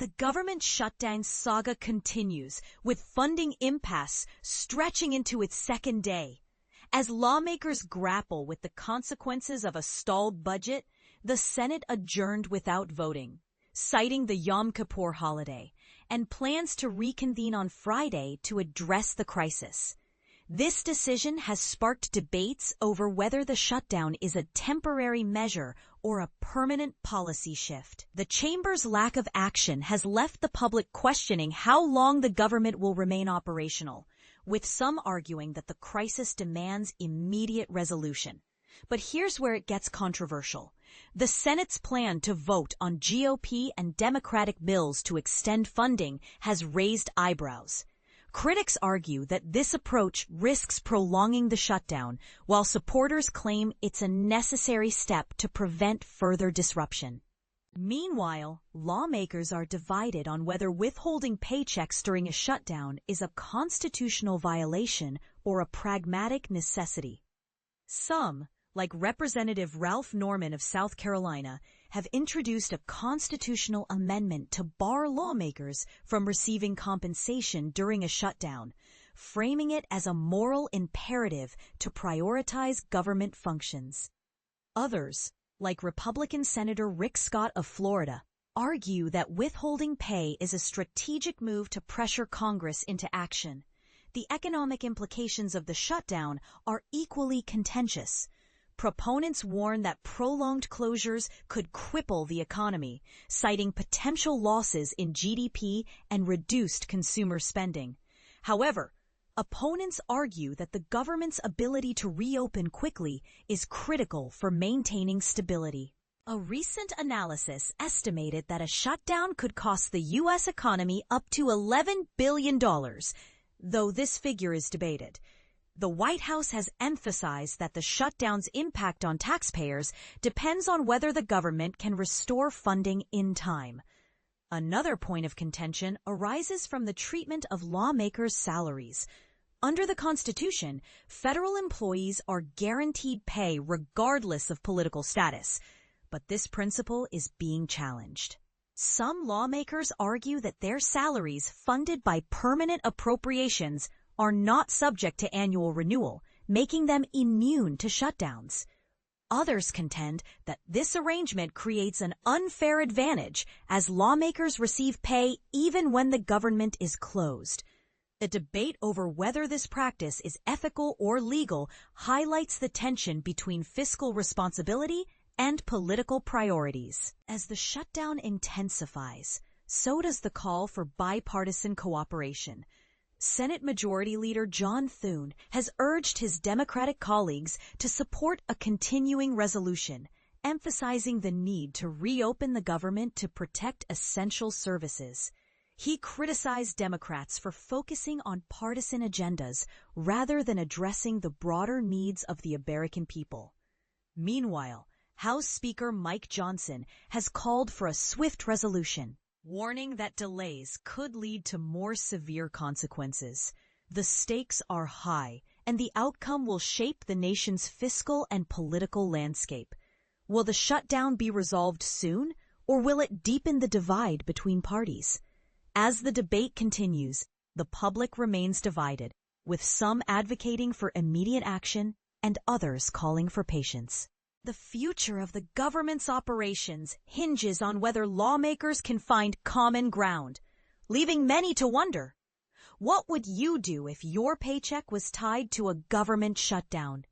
The government shutdown saga continues, with funding impasse stretching into its second day. As lawmakers grapple with the consequences of a stalled budget, the Senate adjourned without voting, citing the Yom Kippur holiday, and plans to reconvene on Friday to address the crisis. This decision has sparked debates over whether the shutdown is a temporary measure or a permanent policy shift. The chamber's lack of action has left the public questioning how long the government will remain operational, with some arguing that the crisis demands immediate resolution. But here's where it gets controversial. The Senate's plan to vote on GOP and Democratic bills to extend funding has raised eyebrows. Critics argue that this approach risks prolonging the shutdown, while supporters claim it's a necessary step to prevent further disruption. Meanwhile, lawmakers are divided on whether withholding paychecks during a shutdown is a constitutional violation or a pragmatic necessity. Some, like Representative Ralph Norman of South Carolina, have introduced a constitutional amendment to bar lawmakers from receiving compensation during a shutdown, framing it as a moral imperative to prioritize government functions. Others, like Republican Senator Rick Scott of Florida, argue that withholding pay is a strategic move to pressure Congress into action. The economic implications of the shutdown are equally contentious. Proponents warn that prolonged closures could cripple the economy, citing potential losses in GDP and reduced consumer spending. However, opponents argue that the government's ability to reopen quickly is critical for maintaining stability. A recent analysis estimated that a shutdown could cost the U.S. economy up to $11 billion, though this figure is debated. The White House has emphasized that the shutdown's impact on taxpayers depends on whether the government can restore funding in time. Another point of contention arises from the treatment of lawmakers' salaries. Under the Constitution, federal employees are guaranteed pay regardless of political status, but this principle is being challenged. Some lawmakers argue that their salaries funded by permanent appropriations are not subject to annual renewal, making them immune to shutdowns. Others contend that this arrangement creates an unfair advantage as lawmakers receive pay even when the government is closed. The debate over whether this practice is ethical or legal highlights the tension between fiscal responsibility and political priorities. As the shutdown intensifies, so does the call for bipartisan cooperation. Senate Majority Leader John Thune has urged his Democratic colleagues to support a continuing resolution, emphasizing the need to reopen the government to protect essential services. He criticized Democrats for focusing on partisan agendas rather than addressing the broader needs of the American people. Meanwhile, House Speaker Mike Johnson has called for a swift resolution, warning that delays could lead to more severe consequences. The stakes are high, and the outcome will shape the nation's fiscal and political landscape. Will the shutdown be resolved soon, or will it deepen the divide between parties? As the debate continues, the public remains divided, with some advocating for immediate action and others calling for patience. The future of the government's operations hinges on whether lawmakers can find common ground, leaving many to wonder, what would you do if your paycheck was tied to a government shutdown?